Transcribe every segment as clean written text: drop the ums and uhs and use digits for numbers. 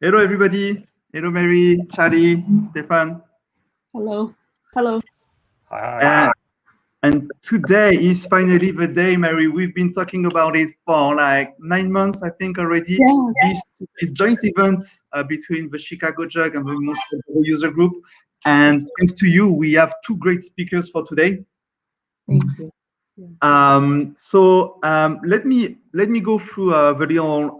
Hello, everybody. Hello, Mary, Charlie, Stefan. Hello. Hello. Hi. And today is finally the day, Mary. We've been talking about it for like 9 months, I think, already. Yeah. This joint event between the ChicagoJUG and the Montreal user group. And thanks to you, we have two great speakers for today. Thank you. Yeah. Let me go through the little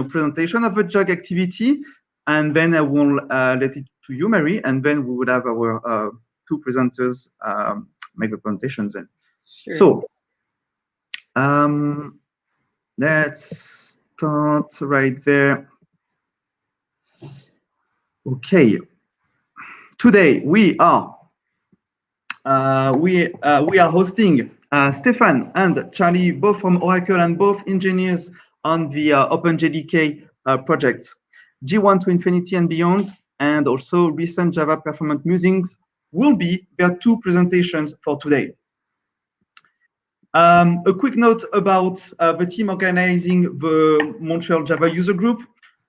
presentation of the JUG activity, and then I will let it to you, Mary, and then we would have our two presenters make the presentations then. Sure. So let's start right there. Okay. Today we are hosting Stefan and Charlie, both from Oracle and both engineers on the OpenJDK projects, G1 to Infinity and beyond, and also recent Java performance musings will be their two presentations for today. A quick note about the team organizing the Montreal Java user group.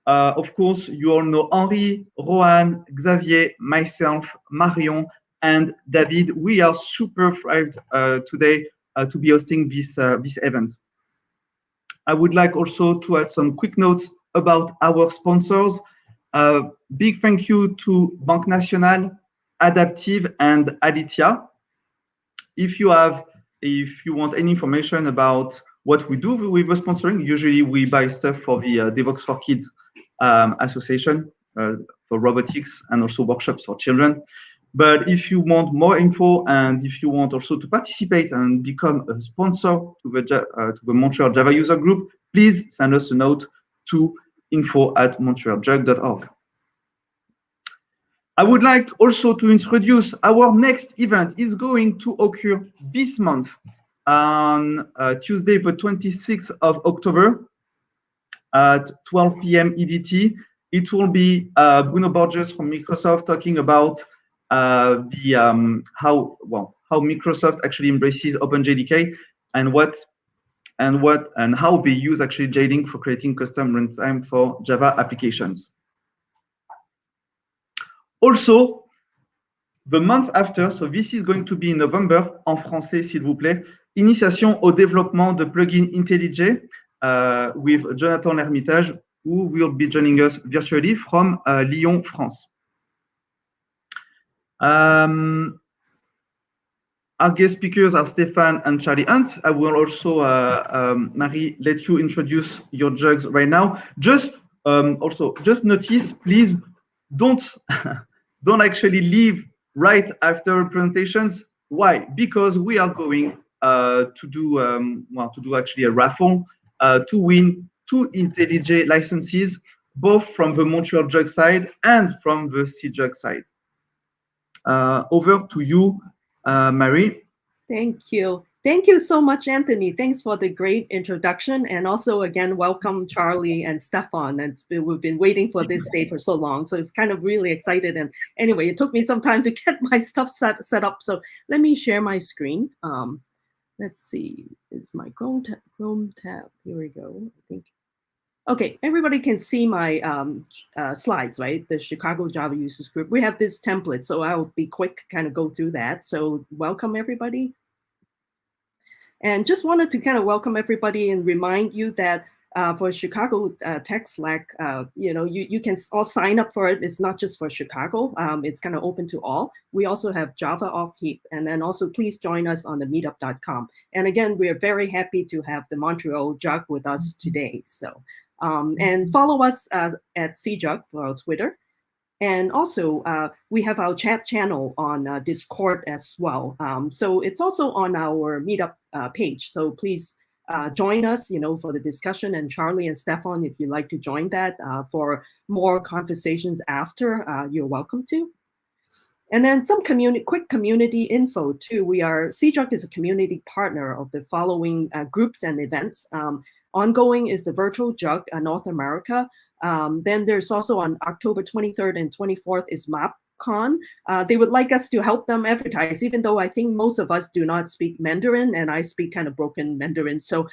Of course, you all know Henri, Rohan, Xavier, myself, Marion, and David. We are super thrilled today to be hosting this event. I would like also to add some quick notes about our sponsors. Big thank you to Banque Nationale, Adaptive, and Aditya. If you want any information about what we do with the sponsoring, usually we buy stuff for the Devox for Kids Association for robotics and also workshops for children. But if you want more info and if you want also to participate and become a sponsor to the Montreal Java user group, please send us a note to info@montrealjug.org. I would like also to introduce our next event is going to occur this month on Tuesday, the 26th of October at 12 p.m. EDT. It will be Bruno Borges from Microsoft talking about how Microsoft actually embraces OpenJDK and how they use actually JLink for creating custom runtime for Java applications. Also, the month after, so this is going to be in November, en français s'il vous plaît, initiation au développement de plugin IntelliJ with Jonathan L'Hermitage, who will be joining us virtually from Lyon, France. Our guest speakers are Stefan and Charlie Hunt. I will also, Marie, let you introduce your jugs right now. Just notice, please don't actually leave right after presentations. Why? Because we are going to do actually a raffle to win 2 IntelliJ licenses, both from the Montreal Jug side and from the CJUG side. Over to you, Mary. Thank you. Thank you so much, Anthony. Thanks for the great introduction. And also, again, welcome Charlie and Stefan. And we've been waiting for this day for so long. So it's kind of really excited. And anyway, it took me some time to get my stuff set up. So let me share my screen. Let's see. It's my Chrome tab. Here we go. I think. Okay, everybody can see my slides, right? The Chicago Java Users Group. We have this template, so I'll be quick, kind of go through that. So welcome, everybody. And just wanted to kind of welcome everybody and remind you that for Chicago Tech Slack, you can all sign up for it. It's not just for Chicago. It's kind of open to all. We also have Java off heap. And then also please join us on the meetup.com. And again, we're very happy to have the Montreal Jug with us today. So. And follow us at CJUG for our Twitter. And also, we have our chat channel on Discord as well. So it's also on our meetup page. So please join us, for the discussion. And Charlie and Stefan, if you'd like to join that for more conversations after, you're welcome to. And then some quick community info too. CJUG is a community partner of the following groups and events. Ongoing is the Virtual Jug North America. Then there's also on October 23rd and 24th is MapCon. They would like us to help them advertise, even though I think most of us do not speak Mandarin, and I speak kind of broken Mandarin. So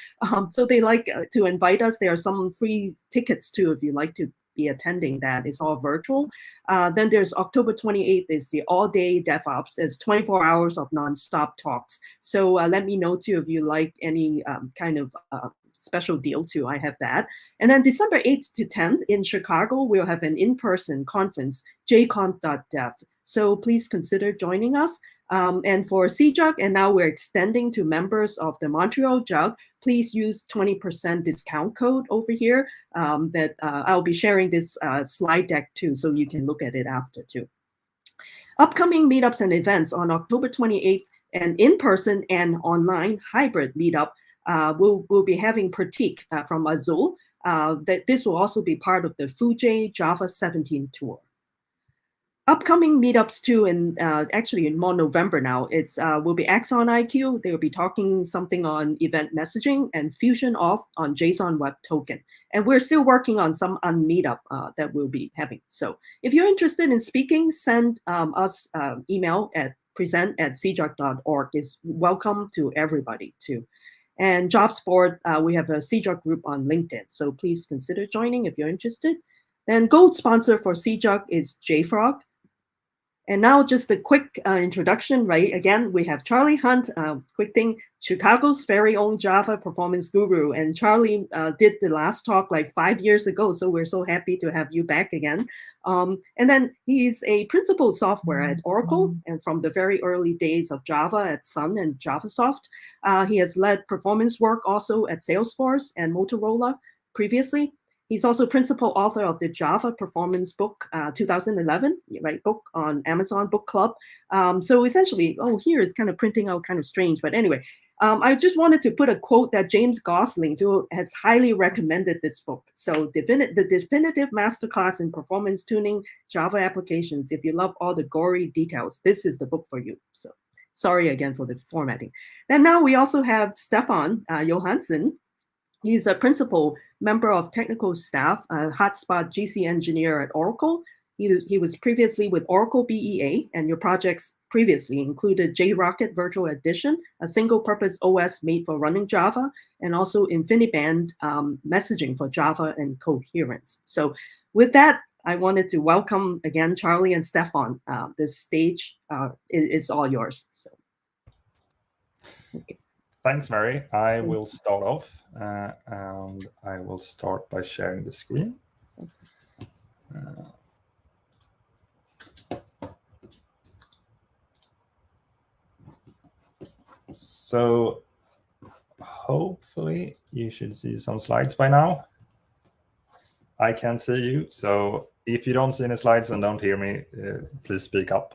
they like to invite us. There are some free tickets too, if you like to be attending that. It's all virtual. Then there's October 28th is the all-day DevOps. It's 24 hours of non-stop talks. So let me know too if you like any kind of special deal too. I have that. And then December 8th to 10th in Chicago, we'll have an in-person conference, jconf.dev. So please consider joining us. And for CJUG, and now we're extending to members of the Montreal JUG, please use 20% discount code over here that I'll be sharing this slide deck too, so you can look at it after too. Upcoming meetups and events on October 28th, and in-person and online hybrid meetup, we'll be having Pratik from Azul. That this will also be part of the Fuji Java 17 tour. Upcoming meetups too, in actually in more November now. It's will be Axon IQ. They will be talking something on event messaging and Fusion Auth on JSON Web Token. And we're still working on some meetup that we'll be having. So if you're interested in speaking, send us email at present@cjug.org. Is welcome to everybody too. And Jobs Board, we have a CJUG group on LinkedIn. So please consider joining if you're interested. Then gold sponsor for CJUG is JFrog. And now just a quick introduction, right? Again, we have Charlie Hunt, quick thing, Chicago's very own Java performance guru. And Charlie did the last talk like 5 years ago. So we're so happy to have you back again. And then he's a principal software at Oracle. And from the very early days of Java at Sun and JavaSoft, he has led performance work also at Salesforce and Motorola previously. He's also principal author of the Java Performance Book 2011, right, book on Amazon Book Club. So essentially, here is kind of printing out kind of strange. But anyway, I just wanted to put a quote that James Gosling has highly recommended this book. So the definitive masterclass in performance tuning Java applications. If you love all the gory details, this is the book for you. So sorry again for the formatting. Then now we also have Stefan Johansson. He's a principal member of technical staff, a HotSpot GC engineer at Oracle. He was previously with Oracle BEA, and your projects previously included JRocket Virtual Edition, a single-purpose OS made for running Java, and also InfiniBand messaging for Java and coherence. So with that, I wanted to welcome again Charlie and Stefan. This stage is all yours. So. Okay. Thanks, Mary. I will start off, and I will start by sharing the screen. So hopefully you should see some slides by now. I can see you, so if you don't see any slides and don't hear me, please speak up.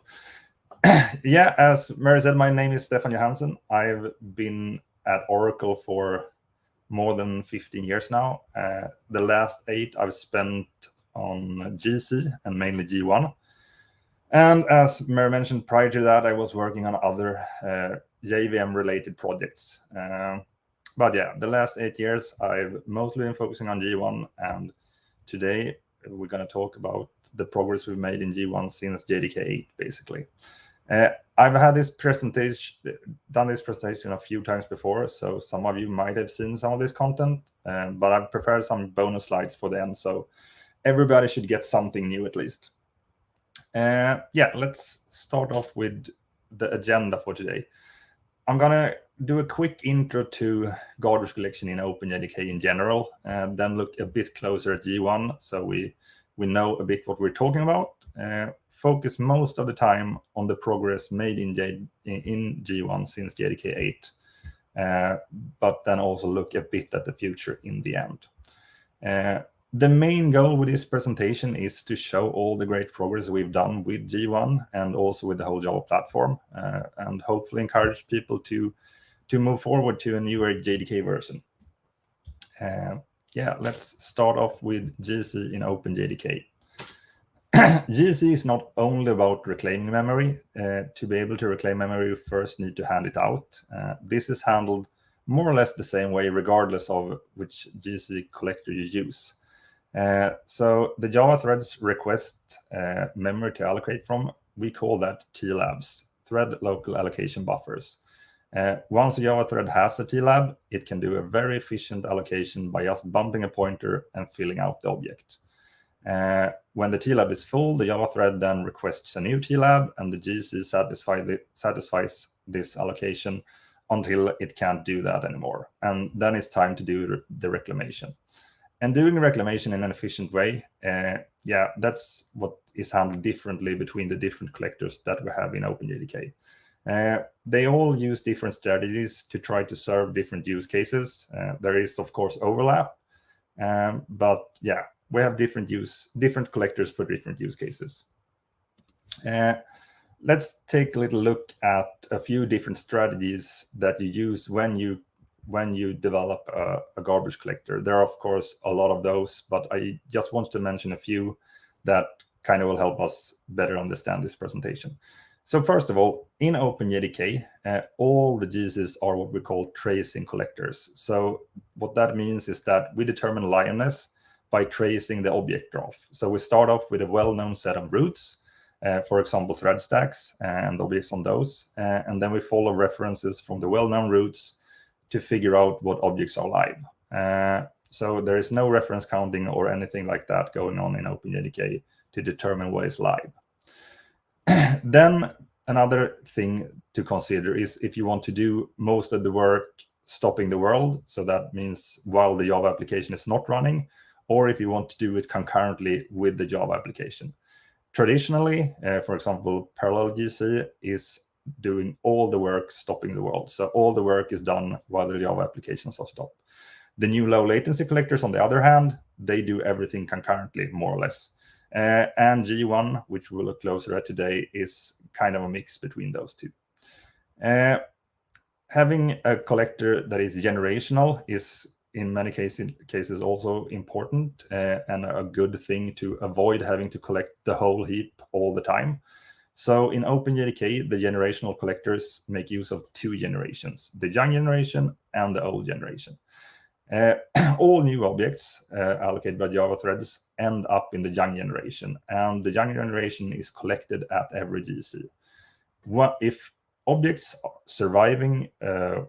Yeah, as Mary said, my name is Stefan Johansson. I've been at Oracle for more than 15 years now. The last 8 I've spent on GC and mainly G1. And as Mary mentioned, prior to that, I was working on other JVM-related projects. But yeah, the last 8 years, I've mostly been focusing on G1. And today, we're going to talk about the progress we've made in G1 since JDK 8, basically. I've had this presentation, done this presentation a few times before, so some of you might have seen some of this content, but I've prepared some bonus slides for the end, so everybody should get something new at least. Yeah, let's start off with the agenda for today. I'm gonna do a quick intro to garbage collection in OpenJDK in general, and then look a bit closer at G1, so we know a bit what we're talking about. Focus most of the time on the progress made in G1 since JDK 8, but then also look a bit at the future in the end. The main goal with this presentation is to show all the great progress we've done with G1 and also with the whole Java platform, and hopefully encourage people to move forward to a newer JDK version. Yeah, let's start off with GC in OpenJDK. GC is not only about reclaiming memory. To be able to reclaim memory, you first need to hand it out. This is handled more or less the same way, regardless of which GC collector you use. So the Java threads request memory to allocate from. We call that TLABs, thread local allocation buffers. Once a Java thread has a TLAB, it can do a very efficient allocation by just bumping a pointer and filling out the object. When the TLab is full, the Java thread then requests a new TLab, and the GC satisfies this allocation until it can't do that anymore. And then it's time to do the reclamation. And doing reclamation in an efficient way, that's what is handled differently between the different collectors that we have in OpenJDK. They all use different strategies to try to serve different use cases. There is, of course, overlap, but yeah, we have different collectors for different use cases. Let's take a little look at a few different strategies that you use when you develop a garbage collector. There are, of course, a lot of those, but I just want to mention a few that kind of will help us better understand this presentation. So first of all, in OpenJDK, all the GCs are what we call tracing collectors. So what that means is that we determine liveness by tracing the object graph. So we start off with a well-known set of roots, for example, thread stacks and objects on those, and then we follow references from the well-known roots to figure out what objects are live. So there is no reference counting or anything like that going on in OpenJDK to determine what is live. Then another thing to consider is if you want to do most of the work stopping the world, so that means while the Java application is not running, or if you want to do it concurrently with the Java application. Traditionally, for example, Parallel GC is doing all the work stopping the world. So all the work is done while the Java applications are stopped. The new low latency collectors, on the other hand, they do everything concurrently, more or less. And G1, which we'll look closer at today, is kind of a mix between those two. Having a collector that is generational is in many cases also important and a good thing to avoid having to collect the whole heap all the time. So in OpenJDK, the generational collectors make use of two generations, the young generation and the old generation. All new objects allocated by Java threads end up in the young generation, and the young generation is collected at every GC. If objects surviving a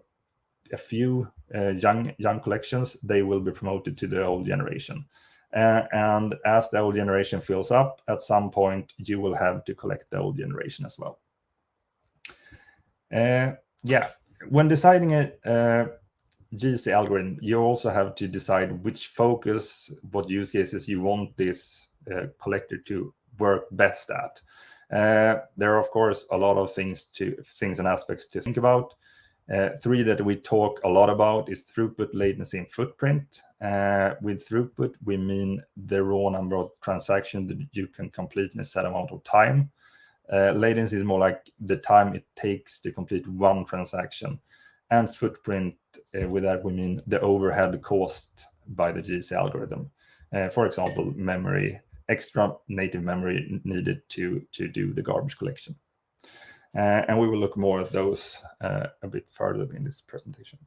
few young collections, they will be promoted to the old generation. And as the old generation fills up, at some point, you will have to collect the old generation as well. When deciding a GC algorithm, you also have to decide which focus, what use cases you want this collector to work best at. There are, of course, a lot of things and aspects to think about. Three that we talk a lot about is throughput, latency, and footprint. With throughput, we mean the raw number of transactions that you can complete in a set amount of time. Latency is more like the time it takes to complete one transaction. And footprint, with that we mean the overhead caused by the GC algorithm. For example, extra native memory needed to do the garbage collection. And we will look more at those a bit further in this presentation.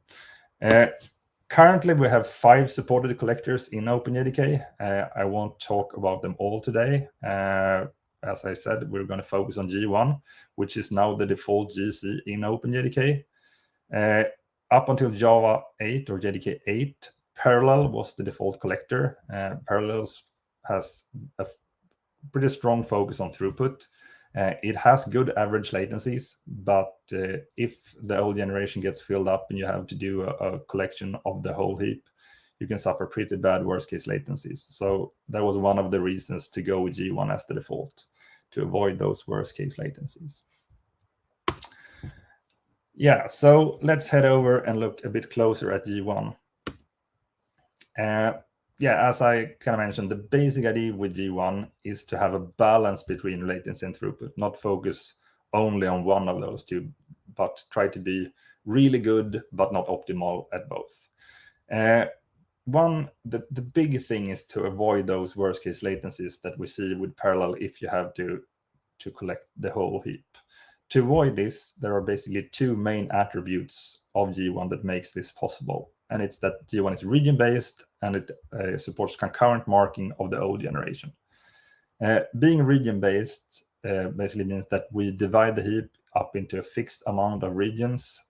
Currently, we have 5 supported collectors in OpenJDK. I won't talk about them all today. As I said, we're going to focus on G1, which is now the default GC in OpenJDK. Up until Java 8 or JDK 8, Parallel was the default collector. Parallels has a pretty strong focus on throughput. It has good average latencies, but if the old generation gets filled up and you have to do a collection of the whole heap, you can suffer pretty bad worst-case latencies. So that was one of the reasons to go with G1 as the default, to avoid those worst-case latencies. Yeah, so let's head over and look a bit closer at G1. As I kind of mentioned, the basic idea with G1 is to have a balance between latency and throughput, not focus only on one of those two, but try to be really good, but not optimal at both. The big thing is to avoid those worst case latencies that we see with Parallel if you have to collect the whole heap. To avoid this, there are basically 2 main attributes of G1 that makes this possible. And it's that G1 is region-based and it supports concurrent marking of the old generation. Being region-based basically means that we divide the heap up into a fixed amount of regions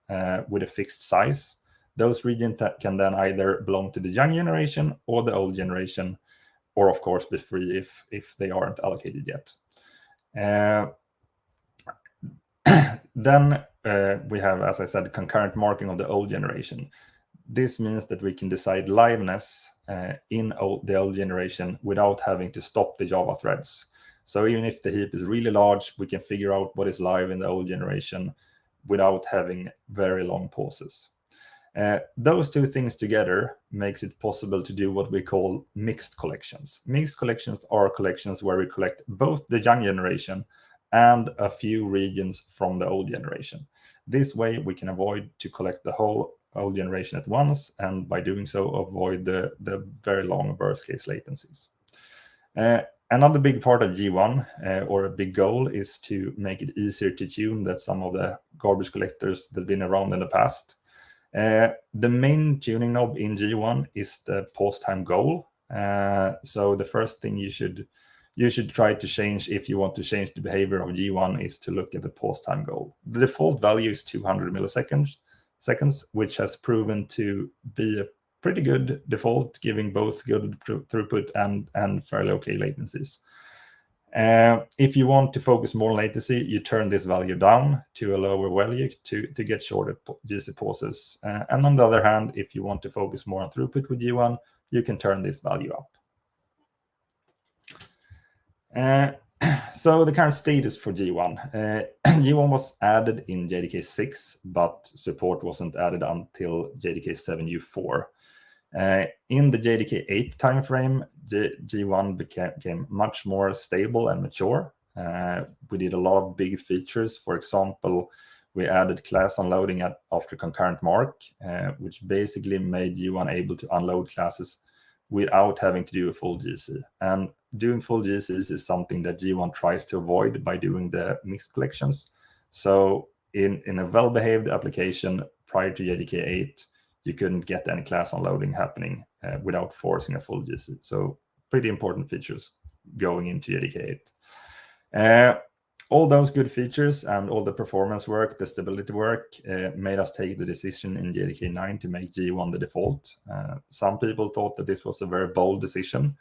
with a fixed size. Those regions can then either belong to the young generation or the old generation. or of course be free if they aren't allocated yet. Then we have, as I said, concurrent marking of the old generation. This means that we can decide liveness in the old generation without having to stop the Java threads. So even if the heap is really large, we can figure out what is live in the old generation without having very long pauses. Those two things together makes it possible to do what we call mixed collections. Mixed collections are collections where we collect both the young generation and a few regions from the old generation. This way we can avoid to collect the whole old generation at once, and by doing so avoid the very long worst case latencies. Another big part of G1, or a big goal, is to make it easier to tune than some of the garbage collectors that have been around in the past. The main tuning knob in G1 is the pause time goal. So the first thing you should try to change if you want to change the behavior of G1 is to look at the pause time goal. The default value is 200 milliseconds, which has proven to be a pretty good default, giving both good throughput and fairly okay latencies. If you want to focus more on latency, you turn this value down to a lower value to get shorter GC pauses. And on the other hand, if you want to focus more on throughput with G1, you can turn this value up. So the current status for G1. G1 was added in JDK 6, but support wasn't added until JDK 7U4. In the JDK 8 timeframe, G1 became much more stable and mature. We did a lot of big features. For example, we added class unloading after concurrent mark, which basically made G1 able to unload classes without having to do a full GC. And doing full GCs is something that G1 tries to avoid by doing the mixed collections. So in a well-behaved application prior to JDK 8, you couldn't get any class unloading happening without forcing a full GC. So pretty important features going into JDK 8. All those good features and all the performance work, the stability work, made us take the decision in JDK 9 to make G1 the default. Some people thought that this was a very bold decision,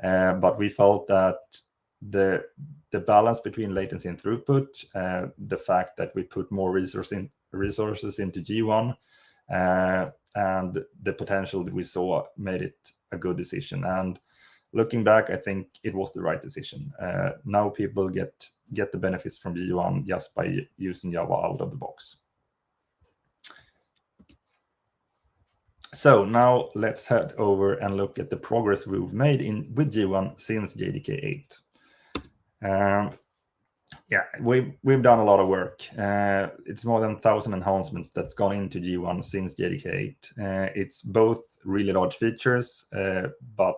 but we felt that the balance between latency and throughput, the fact that we put more resources into G1, and the potential that we saw made it a good decision. And looking back, I think it was the right decision. Now people get the benefits from G1 just by using Java out of the box. So now let's head over and look at the progress we've made with G1 since JDK 8. Yeah, we've done a lot of work. It's more than 1,000 enhancements that's gone into G1 since JDK 8. It's both really large features, but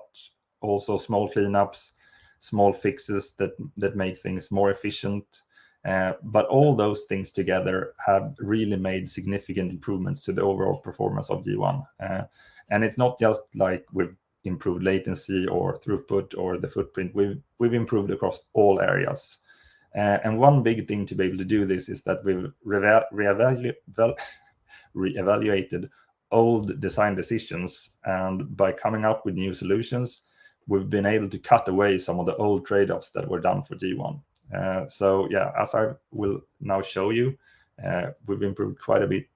also small cleanups, small fixes that make things more efficient. But all those things together have really made significant improvements to the overall performance of G1. And it's not just like we've improved latency or throughput or the footprint. We've improved across all areas. And one big thing to be able to do this is that we've reevaluated old design decisions, and by coming up with new solutions, we've been able to cut away some of the old trade-offs that were done for G1. So yeah, as I will now show you, we've improved quite a bit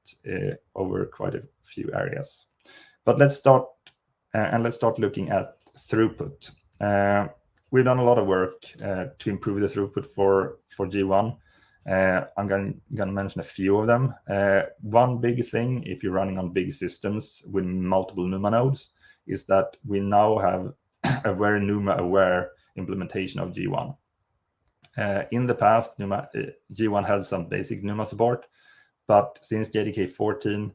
over quite a few areas. But let's start looking at throughput. We've done a lot of work to improve the throughput for G1. I'm going to mention a few of them. One big thing, if you're running on big systems with multiple NUMA nodes, is that we now have a very NUMA-aware implementation of G1. In the past, G1 had some basic NUMA support, but since JDK 14,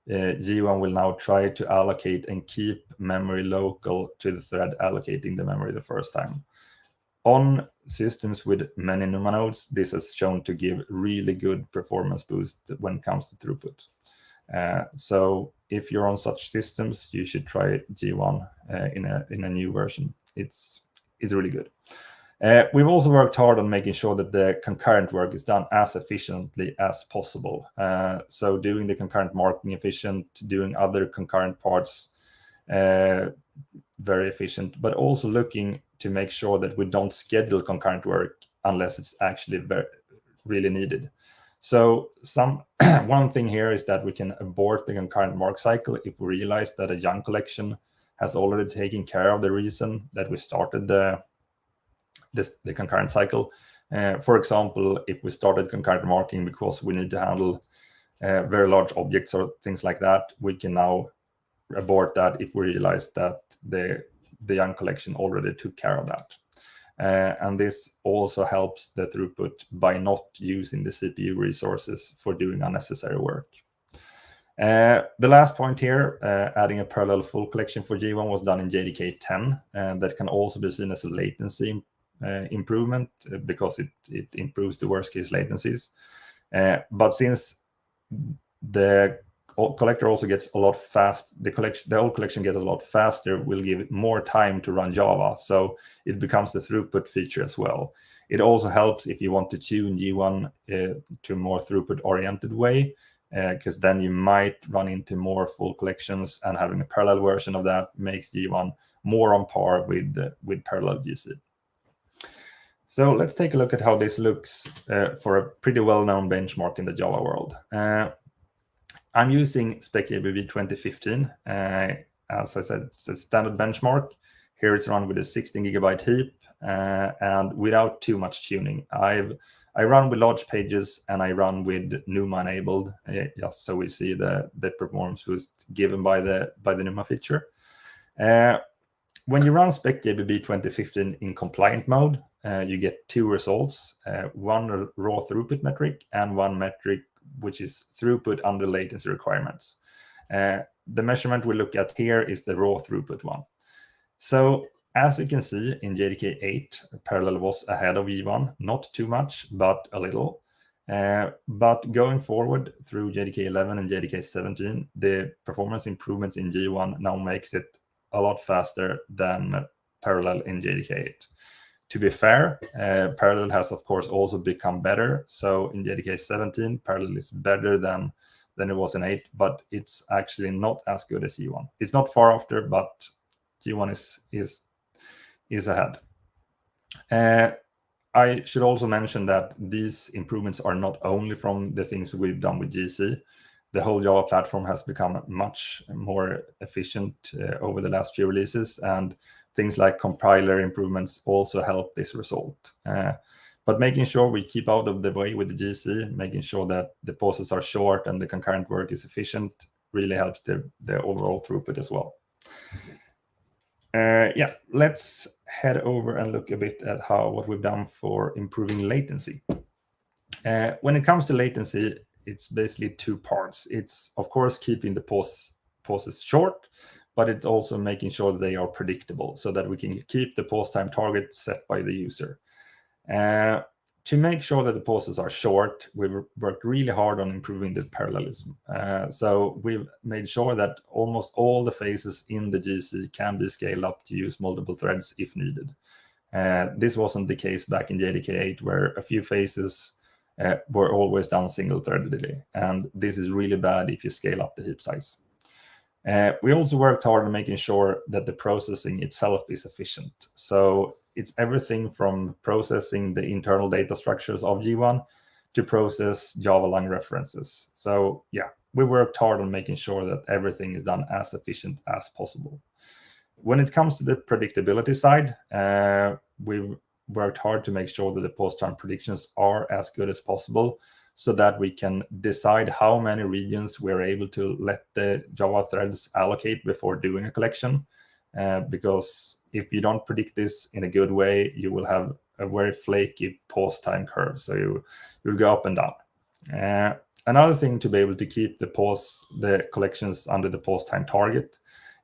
G1 will now try to allocate and keep memory local to the thread allocating the memory the first time. On systems with many NUMA nodes, this has shown to give really good performance boost when it comes to throughput. So if you're on such systems, you should try G1 in a new version. It's really good. We've also worked hard on making sure that the concurrent work is done as efficiently as possible. So doing the concurrent marking efficient, doing other concurrent parts very efficient, but also looking to make sure that we don't schedule concurrent work unless it's actually really needed. So one thing here is that we can abort the concurrent mark cycle if we realize that a YUG collection has already taken care of the reason that we started the concurrent cycle. For example, if we started concurrent marking because we need to handle very large objects or things like that, we can now abort that if we realize that the YUG collection already took care of that. And this also helps the throughput by not using the CPU resources for doing unnecessary work. The last point here, adding a parallel full collection for G1 was done in JDK 10, and that can also be seen as a latency improvement because it improves the worst case latencies. But since the collector also gets a lot fast, the whole collection gets a lot faster, will give it more time to run Java, so it becomes the throughput feature as well. It also helps if you want to tune G1 to a more throughput oriented way, because then you might run into more full collections, and having a parallel version of that makes G1 more on par with parallel GC. So let's take a look at how this looks for a pretty well-known benchmark in the Java world. I'm using SpecJBB 2015. As I said, it's a standard benchmark. Here it's run with a 16 gigabyte heap and without too much tuning. I run with large pages and I run with NUMA enabled, just so we see the performance boost given by the NUMA feature. When you run SpecJBB 2015 in compliant mode, you get two results, one raw throughput metric and one metric which is throughput under latency requirements. The measurement we look at here is the raw throughput one. So as you can see in JDK 8, parallel was ahead of G1, not too much, but a little. But going forward through JDK 11 and JDK 17, the performance improvements in G1 now makes it a lot faster than parallel in JDK 8. To be fair, parallel has of course also become better. So in JDK 17, parallel is better than it was in 8, but it's actually not as good as G1. It's not far after, but G1 is ahead. I should also mention that these improvements are not only from the things we've done with GC. The whole Java platform has become much more efficient over the last few releases, and things like compiler improvements also help this result. But making sure we keep out of the way with the GC, making sure that the pauses are short and the concurrent work is efficient really helps the overall throughput as well. Yeah, let's head over and look a bit at what we've done for improving latency. When it comes to latency, it's basically two parts. It's, of course, keeping the pauses short, but it's also making sure that they are predictable so that we can keep the pause time target set by the user. To make sure that the pauses are short, we've worked really hard on improving the parallelism. So we've made sure that almost all the phases in the GC can be scaled up to use multiple threads if needed. This wasn't the case back in JDK 8, where a few phases were always done single-threadedly, and this is really bad if you scale up the heap size. We also worked hard on making sure that the processing itself is efficient. So it's everything from processing the internal data structures of G1 to process Java lang references. So yeah, we worked hard on making sure that everything is done as efficient as possible. When it comes to the predictability side, we've worked hard to make sure that the pause time predictions are as good as possible, so that we can decide how many regions we're able to let the Java threads allocate before doing a collection. Because if you don't predict this in a good way, you will have a very flaky pause time curve. So you'll go up and down. Another thing to be able to keep the collections under the pause time target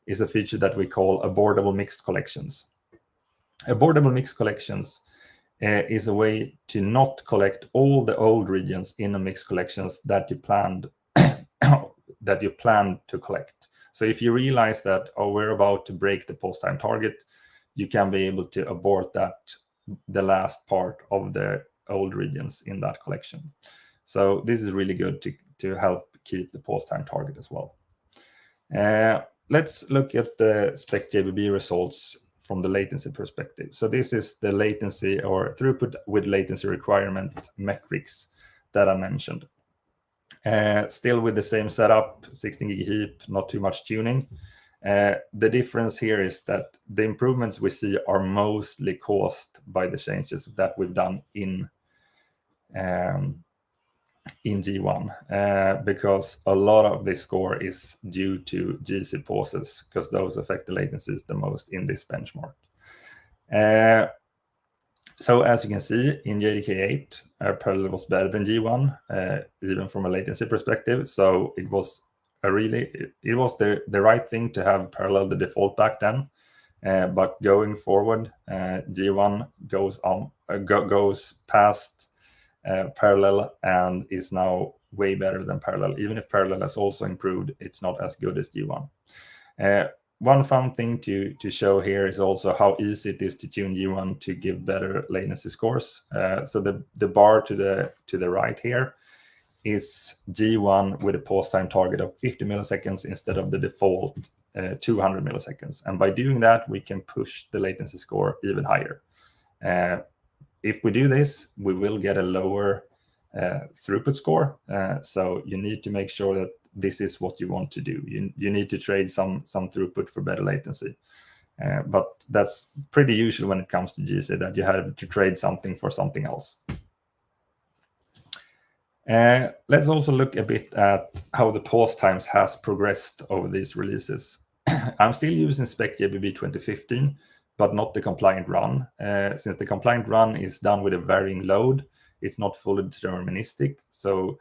is a feature that we call abortable mixed collections. Abortable mixed collections is a way to not collect all the old regions in a mixed collections that you planned to collect. So if you realize that, oh, we're about to break the pause time target, you can be able to abort the last part of the old regions in that collection. So this is really good to help keep the pause time target as well. let's look at the SpecJBB results from the latency perspective. So this is the latency or throughput with latency requirement metrics that I mentioned. Still with the same setup, 16 gig heap, not too much tuning. The difference here is that the improvements we see are mostly caused by the changes that we've done in G1, because a lot of this score is due to GC pauses, because those affect the latencies the most in this benchmark. So as you can see, in JDK8, Parallel was better than G1, even from a latency perspective. So it was the right thing to have Parallel the default back then. But going forward, G1 goes past Parallel and is now way better than Parallel. Even if Parallel has also improved, it's not as good as G1. One fun thing to show here is also how easy it is to tune G1 to give better latency scores. So the bar to the right here is G1 with a pause time target of 50 milliseconds instead of the default 200 milliseconds. And by doing that, we can push the latency score even higher. If we do this, we will get a lower throughput score. So you need to make sure that this is what you want to do. You need to trade some throughput for better latency. But that's pretty usual when it comes to GC, that you have to trade something for something else. Let's also look a bit at how the pause times has progressed over these releases. I'm still using SpecJBB 2015, but not the compliant run. Since the compliant run is done with a varying load, it's not fully deterministic. So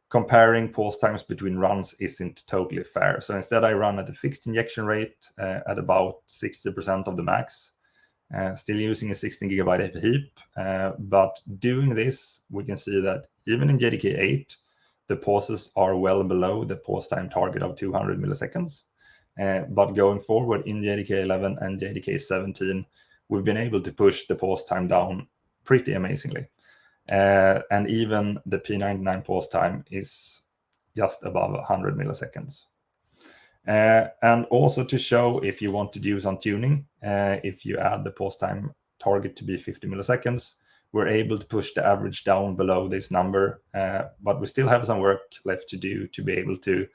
comparing pause times between runs isn't totally fair. So instead I run at a fixed injection rate at about 60% of the max, still using a 16 gigabyte heap. But doing this, we can see that even in JDK8, the pauses are well below the pause time target of 200 milliseconds. But going forward in JDK11 and JDK17, we've been able to push the pause time down pretty amazingly. And even the P99 pause time is just above 100 milliseconds. And also to show, if you want to do some tuning, if you add the pause time target to be 50 milliseconds, we're able to push the average down below this number. But we still have some work left to do to be able to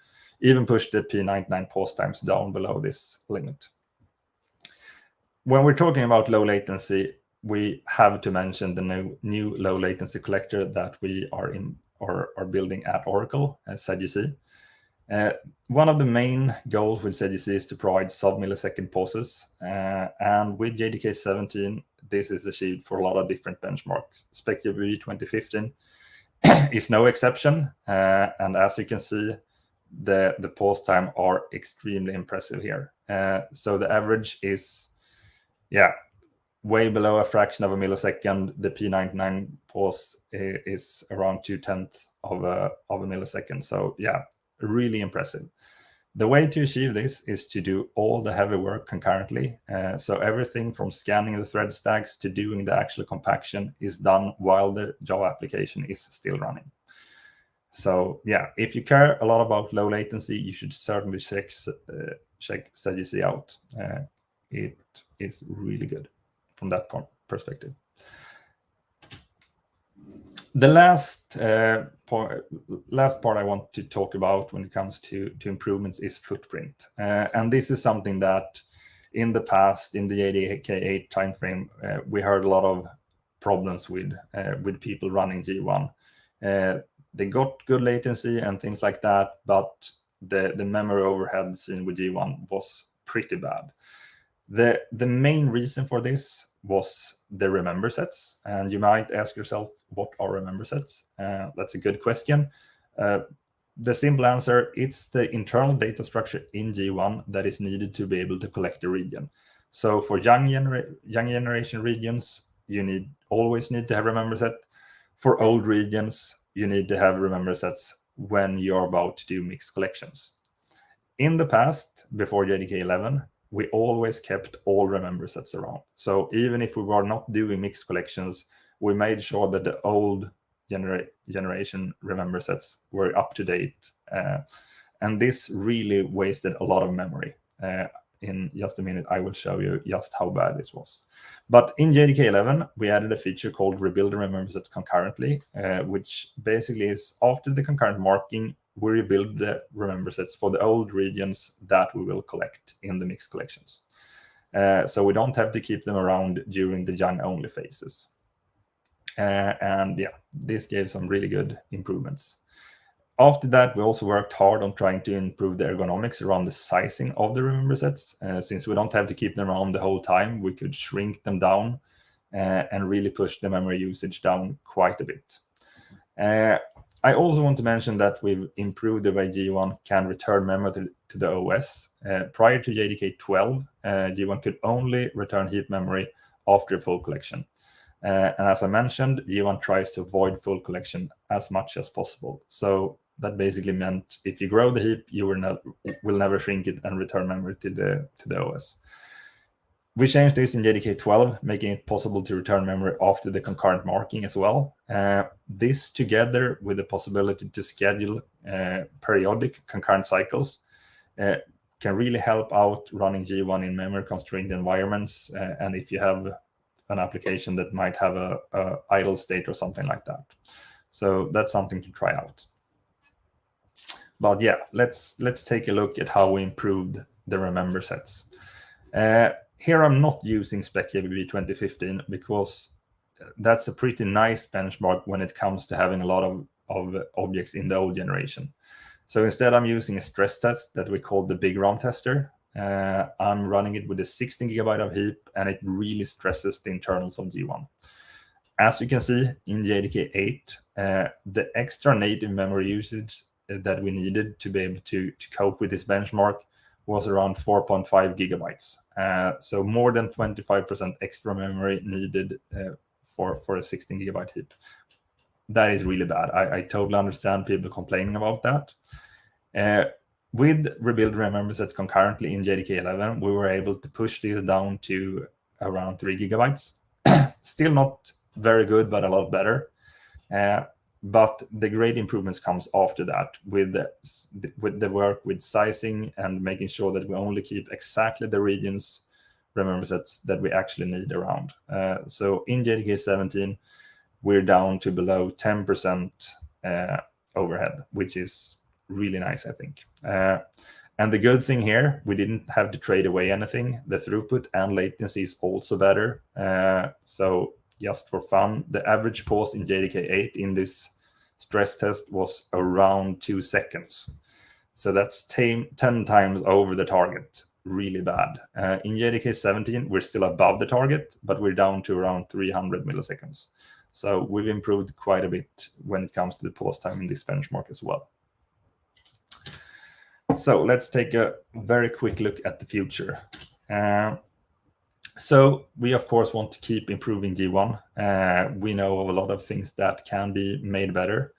even push the P99 pause times down below this limit. When we're talking about low latency, we have to mention the new low latency collector that we are building at Oracle, ChicagoJUG. One of the main goals with ChicagoJUG is to provide sub-millisecond pauses, and with JDK17, this is achieved for a lot of different benchmarks. SpecJBB 2015 is no exception, and as you can see, the pause time are extremely impressive here. So the average is, way below a fraction of a millisecond. The P99 pause is around 0.2 of a millisecond. So really impressive. The way to achieve this is to do all the heavy work concurrently. So everything from scanning the thread stacks to doing the actual compaction is done while the Java application is still running. So if you care a lot about low latency, you should certainly check ChicagoJUG out. It is really good from that perspective. The last part I want to talk about when it comes to improvements is footprint. And this is something that in the past, in the JDK8 timeframe, we heard a lot of problems with people running G1. They got good latency and things like that, but the memory overhead seen with G1 was pretty bad. The main reason for this was the remember sets. And you might ask yourself, what are remember sets? That's a good question. The simple answer, it's the internal data structure in G1 that is needed to be able to collect the region. So for young generation regions, you always need to have remember set. For old regions, you need to have remember sets when you're about to do mixed collections. In the past, before JDK11, we always kept all remember sets around. So even if we were not doing mixed collections, we made sure that the old generation remember sets were up to date. And this really wasted a lot of memory. In just a minute, I will show you just how bad this was. But in JDK 11, we added a feature called rebuild and remember sets concurrently, which basically is after the concurrent marking, we rebuild the remember sets for the old regions that we will collect in the mixed collections. So we don't have to keep them around during the young only phases. And yeah, this gave some really good improvements. After that, we also worked hard on trying to improve the ergonomics around the sizing of the remember sets. Since we don't have to keep them around the whole time, we could shrink them down and really push the memory usage down quite a bit. I also want to mention that we've improved the way G1 can return memory to the OS. Prior to JDK 12, G1 could only return heap memory after a full collection. And as I mentioned, G1 tries to avoid full collection as much as possible. So that basically meant if you grow the heap, you will never shrink it and return memory to the OS. We changed this in JDK 12, making it possible to return memory after the concurrent marking as well. This, together with the possibility to schedule periodic concurrent cycles, can really help out running G1 in memory-constrained environments, and if you have an application that might have a idle state or something like that. So that's something to try out. But yeah, let's take a look at how we improved the remember sets. Here I'm not using SpecJBB 2015 because that's a pretty nice benchmark when it comes to having a lot of objects in the old generation. So instead I'm using a stress test that we call the Big RAM tester. I'm running it with a 16 GB of heap, and it really stresses the internals of G1. As you can see in JDK 8, the extra native memory usage that we needed to be able to cope with this benchmark was around 4.5 gigabytes. So more than 25% extra memory needed for a 16 gigabyte heap. That is really bad. I totally understand people complaining about that. With rebuild remember sets concurrently in JDK 11, we were able to push this down to around 3 gigabytes. Still not very good, but a lot better. But the great improvements comes after that with the work with sizing and making sure that we only keep exactly the regions remember sets that we actually need around. So in JDK 17, we're down to below 10% overhead, which is really nice, I think. And the good thing here, we didn't have to trade away anything. The throughput and latency is also better. So just for fun, the average pause in JDK 8 in this stress test was around 2 seconds. So that's 10 times over the target. Really bad. In JDK 17, we're still above the target, but we're down to around 300 milliseconds. So we've improved quite a bit when it comes to the pause time in this benchmark as well. So let's take a very quick look at the future. So we, of course, want to keep improving G1. We know of a lot of things that can be made better.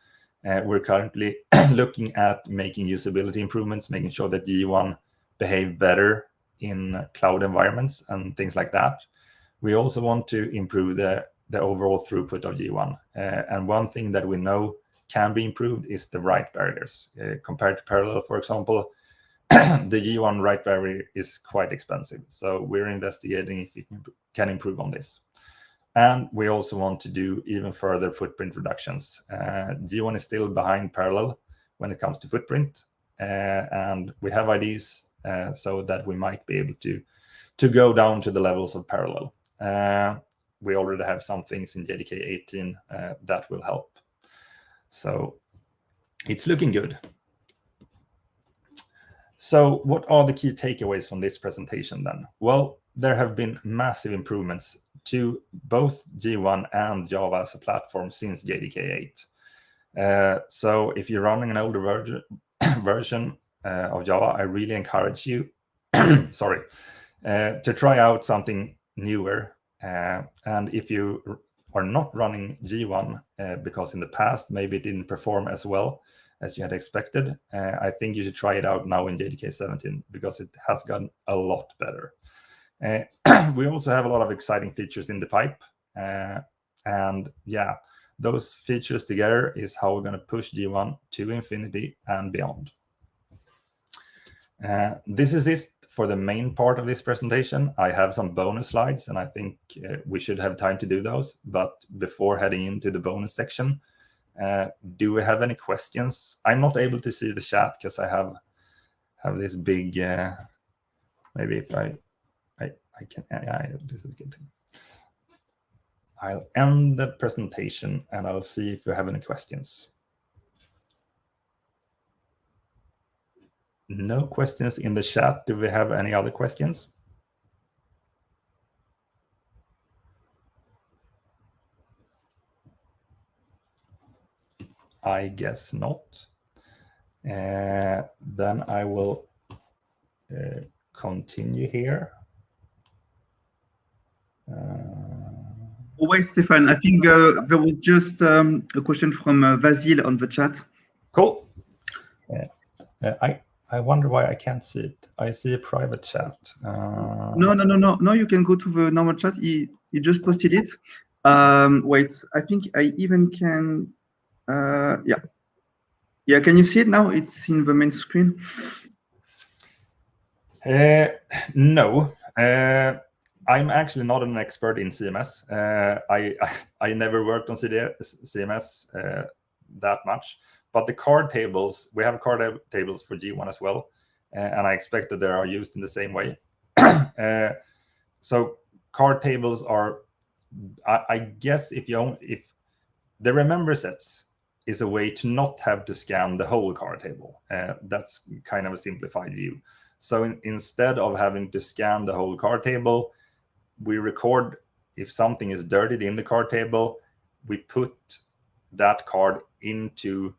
We're currently looking at making usability improvements, making sure that G1 behave better in cloud environments and things like that. We also want to improve the overall throughput of G1. And one thing that we know can be improved is the write barriers. Compared to Parallel, for example, the G1 write barrier is quite expensive. So we're investigating if we can improve on this. And we also want to do even further footprint reductions. G1 is still behind Parallel when it comes to footprint. And we have ideas so that we might be able to go down to the levels of Parallel. We already have some things in JDK 18 that will help. So it's looking good. So what are the key takeaways from this presentation then? Well, there have been massive improvements to both G1 and Java as a platform since JDK 8. So if you're running an older version of Java, I really encourage you to try out something newer. And if you are not running G1 because in the past maybe it didn't perform as well as you had expected, I think you should try it out now in JDK 17 because it has gotten a lot better. We also have a lot of exciting features in the pipe. And yeah, those features together is how we're going to push G1 to infinity and beyond. This is it for the main part of this presentation. I have some bonus slides, and I think we should have time to do those. But before heading into the bonus section, do we have any questions? I'm not able to see the chat because I have this big. Maybe if I can. This is good. I'll end the presentation and I'll see if you have any questions. No questions in the chat. Do we have any other questions? I guess not. Then I will continue here. Wait, Stefan, I think there was just a question from Vasil on the chat. Cool. I wonder why I can't see it. I see a private chat. No, you can go to the normal chat. He just posted it. Wait, I think I even can. Yeah, can you see it now? It's in the main screen. No. I'm actually not an expert in CMS. I never worked on CMS that much, but the card tables, we have card tables for G1 as well, and I expect that they are used in the same way. So card tables are, I guess, if the remember sets is a way to not have to scan the whole card table. That's kind of a simplified view. So instead of having to scan the whole card table, we record if something is dirtied in the card table, we put that card into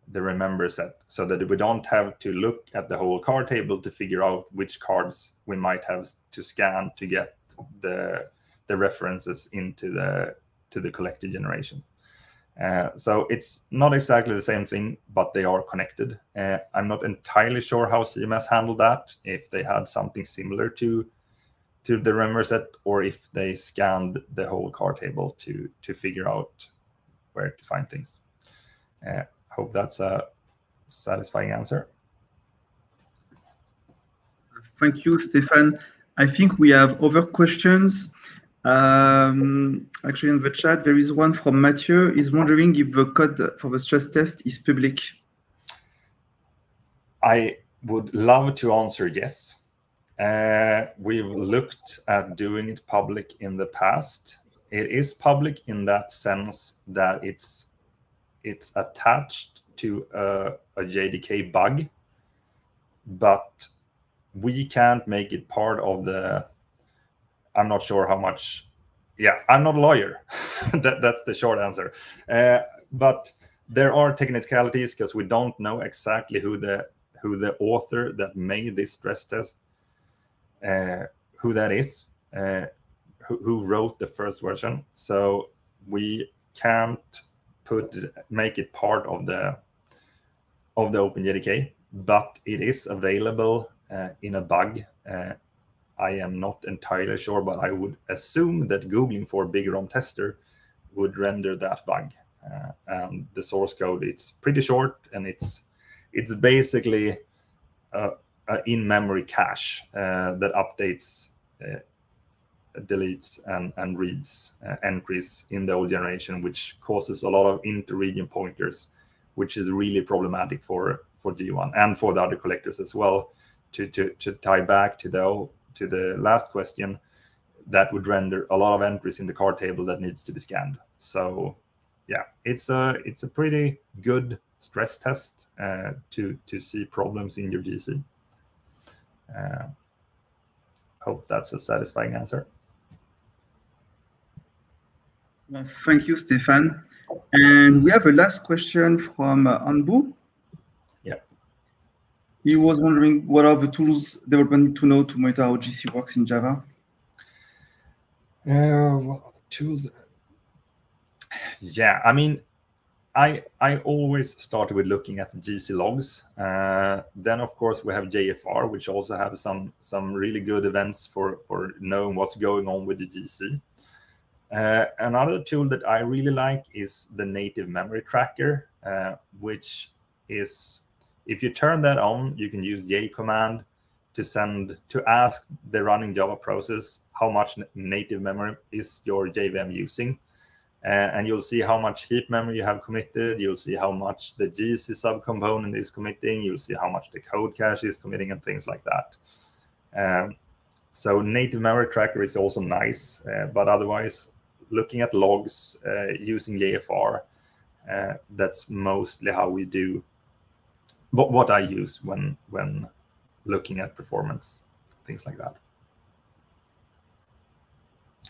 the remember set so that we don't have to look at the whole card table to figure out which cards we might have to scan to get the references into the collected generation. So it's not exactly the same thing, but they are connected. I'm not entirely sure how CMS handled that, if they had something similar to the remember set, or if they scanned the whole card table to figure out where to find things. Hope that's a satisfying answer. Thank you, Stefan. I think we have other questions. Actually, in the chat, there is one from Mathieu. He's wondering if the code for the stress test is public. I would love to answer yes. We've looked at doing it public in the past. It is public in that sense that it's attached to a JDK bug, but we can't make it part of the. I'm not sure how much. Yeah, I'm not a lawyer. That's the short answer. But there are technicalities because we don't know exactly who the author that made this stress test, who that is, who wrote the first version. So we can't make it part of the OpenJDK, but it is available in a bug. I am not entirely sure, but I would assume that Googling for Big ROM tester would render that bug. And the source code, it's pretty short, and it's basically an in-memory cache that updates, deletes, and reads entries in the old generation, which causes a lot of inter-region pointers, which is really problematic for G1 and for the other collectors as well. To tie back to the last question, that would render a lot of entries in the card table that needs to be scanned. So yeah, it's a pretty good stress test to see problems in your GC. Hope that's a satisfying answer. Well, thank you, Stefan. And we have a last question from Anbu. Yeah. He was wondering, what are the tools developers need to know to monitor how GC works in Java? Well, tools. Yeah, I mean, I always start with looking at the GC logs. Then, of course, we have JFR, which also have some really good events for knowing what's going on with the GC. Another tool that I really like is the native memory tracker, which is, if you turn that on, you can use J command to ask the running Java process how much native memory is your JVM using. And you'll see how much heap memory you have committed. You'll see how much the GC subcomponent is committing. You'll see how much the code cache is committing and things like that. So native memory tracker is also nice, but otherwise, looking at logs using JFR, that's mostly how we do what I use when looking at performance, things like that.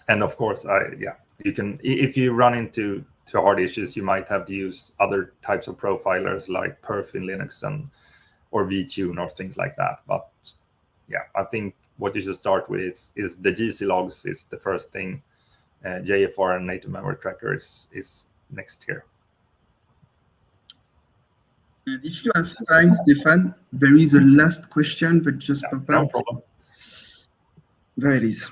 And of course, you can, if you run into hard issues, you might have to use other types of profilers like perf in Linux or vtune or things like that. But yeah, I think what you should start with is the GC logs is the first thing. JFR and native memory tracker is next here. And if you have time, Stefan, there is a last question, but just pop out. No problem. There it is.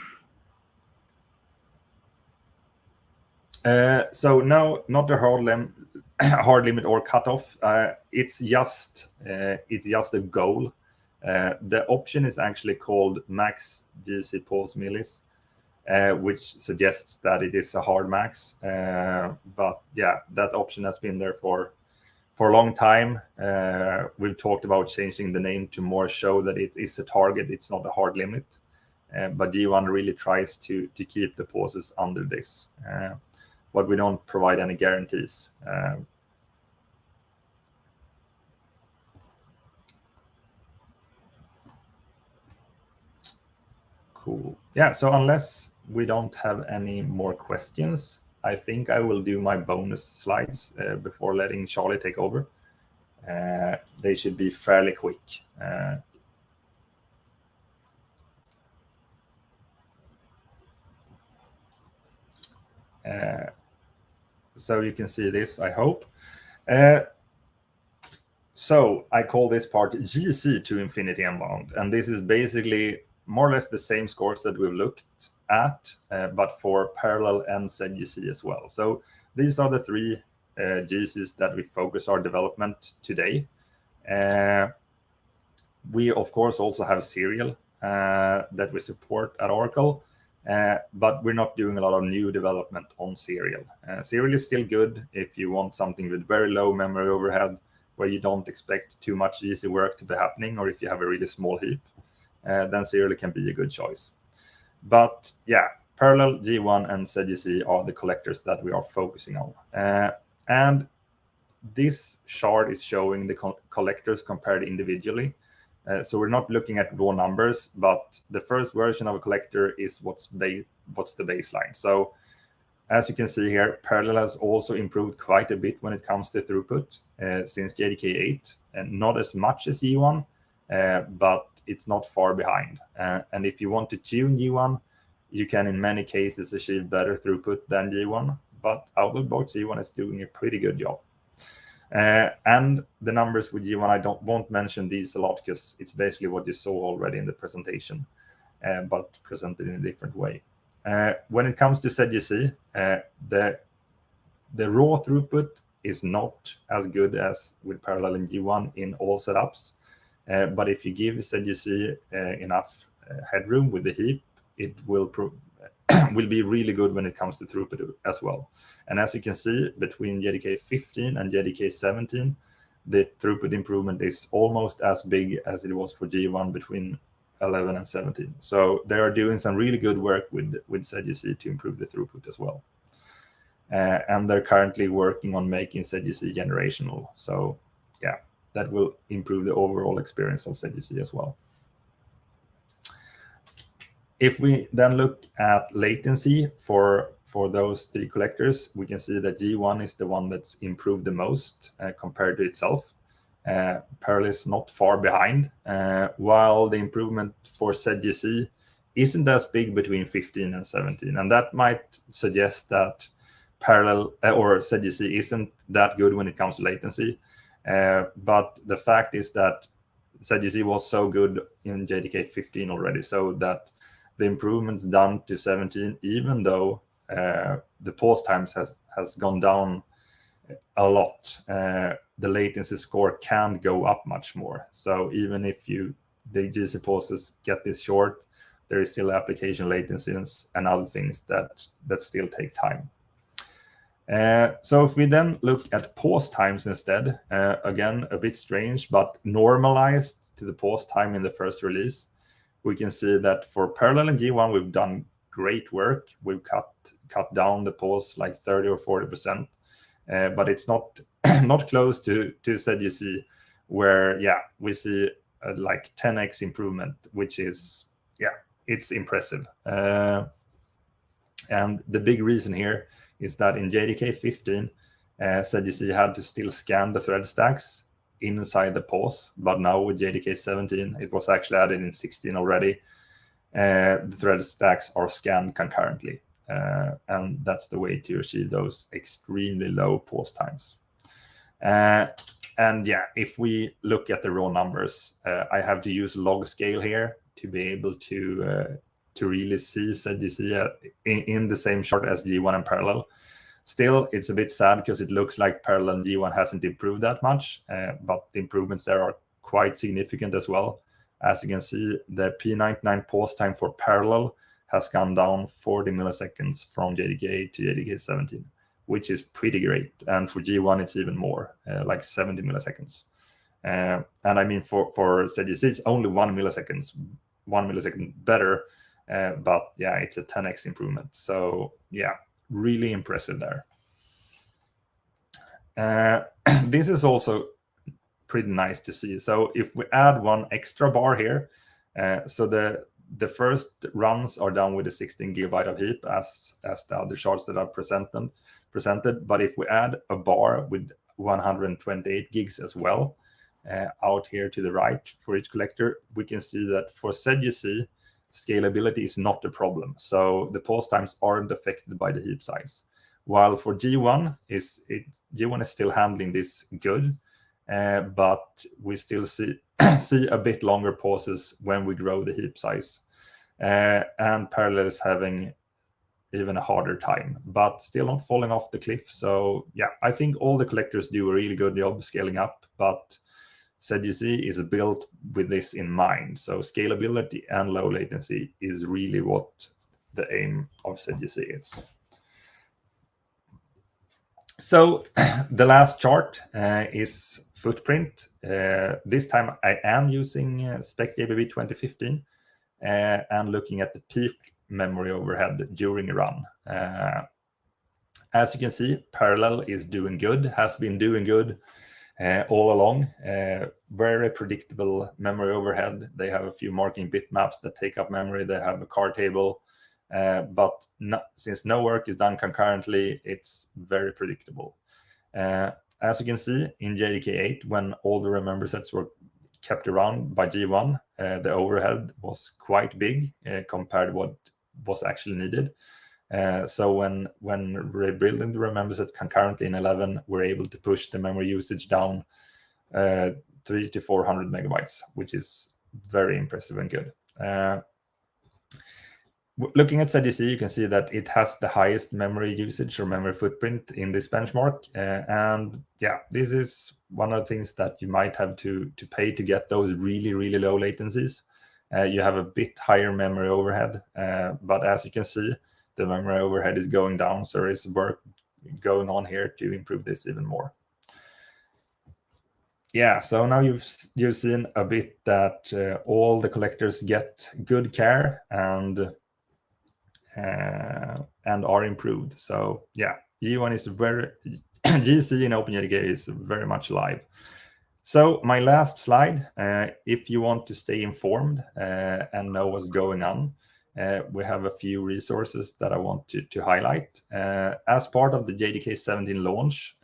So no, not a hard limit or cutoff. It's just a goal. The option is actually called max GC pause millis, which suggests that it is a hard max. But yeah, that option has been there for a long time. We've talked about changing the name to more show that it is a target. It's not a hard limit. But G1 really tries to keep the pauses under this. But we don't provide any guarantees. Cool. Yeah, so unless we don't have any more questions, I think I will do my bonus slides before letting Charlie take over. They should be fairly quick. So you can see this, I hope. So I call this part GC to infinity and beyond. And this is basically more or less the same scores that we've looked at, but for parallel and ZGC as well. So these are the three GCs that we focus our development today. We, of course, also have serial that we support at Oracle. But we're not doing a lot of new development on serial. Serial is still good if you want something with very low memory overhead, where you don't expect too much easy work to be happening, or if you have a really small heap, then serial can be a good choice. But yeah, parallel, G1, and ZGC are the collectors that we are focusing on. And this chart is showing the collectors compared individually. So we're not looking at raw numbers, but the first version of a collector is what's the baseline. So as you can see here, Parallel has also improved quite a bit when it comes to throughput since JDK 8, and not as much as G1, but it's not far behind. And if you want to tune G1, you can in many cases achieve better throughput than G1, but out of the box, G1 is doing a pretty good job. And the numbers with G1, I won't mention these a lot because it's basically what you saw already in the presentation, but presented in a different way. When it comes to ZGC, the raw throughput is not as good as with Parallel and G1 in all setups. But if you give ZGC enough headroom with the heap, it will be really good when it comes to throughput as well. And as you can see, between JDK 15 and JDK 17, the throughput improvement is almost as big as it was for G1 between 11 and 17. So they are doing some really good work with ZGC to improve the throughput as well. And they're currently working on making ZGC generational. So yeah, that will improve the overall experience of ZGC as well. If we then look at latency for those three collectors, we can see that G1 is the one that's improved the most compared to itself. Parallel is not far behind, while the improvement for ZGC isn't as big between 15 and 17. And that might suggest that Parallel or ZGC isn't that good when it comes to latency. But the fact is that ZGC was so good in JDK 15 already, so that the improvements done to 17, even though the pause times has gone down a lot, the latency score can't go up much more. So even if you the GC pauses get this short, there is still application latencies and other things that still take time. So if we then look at pause times instead, again, a bit strange, but normalized to the pause time in the first release, we can see that for Parallel and G1, we've done great work. We've cut down the pause like 30 or 40%, but it's not not close to ZGC, where we see like 10x improvement, which is it's impressive. And the big reason here is that in JDK 15, ZGC had to still scan the thread stacks inside the pause, but now with JDK 17, it was actually added in 16 already. The thread stacks are scanned concurrently, and that's the way to achieve those extremely low pause times. And if we look at the raw numbers, I have to use log scale here to be able to really see ZGC in the same chart as G1 and Parallel. Still, it's a bit sad because it looks like Parallel and G1 hasn't improved that much, but the improvements there are quite significant as well. As you can see, the P99 pause time for Parallel has gone down 40 milliseconds from JDK to JDK 17, which is pretty great. And for G1, it's even more, like 70 milliseconds. And I mean, for ZGC, it's only 1 millisecond better, but it's a 10x improvement. So really impressive there. This is also pretty nice to see. So if we add one extra bar here, so the first runs are done with a 16 gigabyte of heap as the other charts that are presented. But if we add a bar with 128 gigs as well, out here to the right for each collector, we can see that for ZGC, scalability is not a problem. So the pause times aren't affected by the heap size. While for G1, G1 is still handling this good, but we still see a bit longer pauses when we grow the heap size. And Parallel is having even a harder time, but still not falling off the cliff. So I think all the collectors do a really good job scaling up, but ZGC is built with this in mind. So scalability and low latency is really what the aim of ZGC is. So the last chart is footprint. This time I am using Spec JBB 2015 and looking at the peak memory overhead during a run. As you can see, Parallel is doing good, has been doing good all along. Very predictable memory overhead. They have a few marking bitmaps that take up memory. They have a card table. But since no work is done concurrently, it's very predictable. As you can see in JDK 8, when all the remember sets were kept around by G1, the overhead was quite big compared to what was actually needed. So when rebuilding the remember set concurrently in 11, we're able to push the memory usage down 300 to 400 megabytes, which is very impressive and good. Looking at ZGC, you can see that it has the highest memory usage or memory footprint in this benchmark. And this is one of the things that you might have to pay to get those really, really low latencies. You have a bit higher memory overhead, but as you can see, the memory overhead is going down. So there is work going on here to improve this even more. So now you've seen a bit that all the collectors get good care and are improved. So G1 is very GC and OpenJDK is very much alive. So my last slide, if you want to stay informed and know what's going on, we have a few resources that I want to highlight. As part of the JDK 17 launch,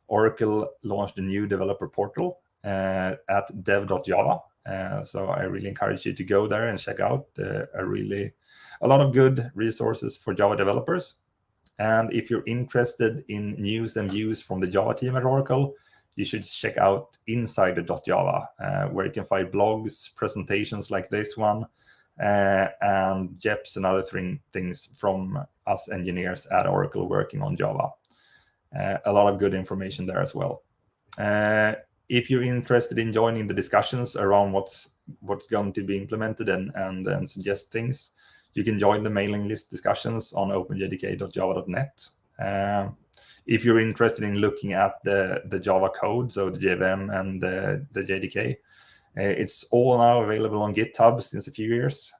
Oracle launched a new developer portal at dev.java. So I really encourage you to go there and check out a lot of good resources for Java developers. And if you're interested in news and views from the Java team at Oracle, you should check out insider.java, where you can find blogs, presentations like this one, and JEPs and other things from us engineers at Oracle working on Java. A lot of good information there as well. If you're interested in joining the discussions around what's what's going to be implemented and suggest things, you can join the mailing list discussions on openjdk.java.net. If you're interested in looking at the Java code, so the JVM and the JDK, it's all now available on GitHub since a few years.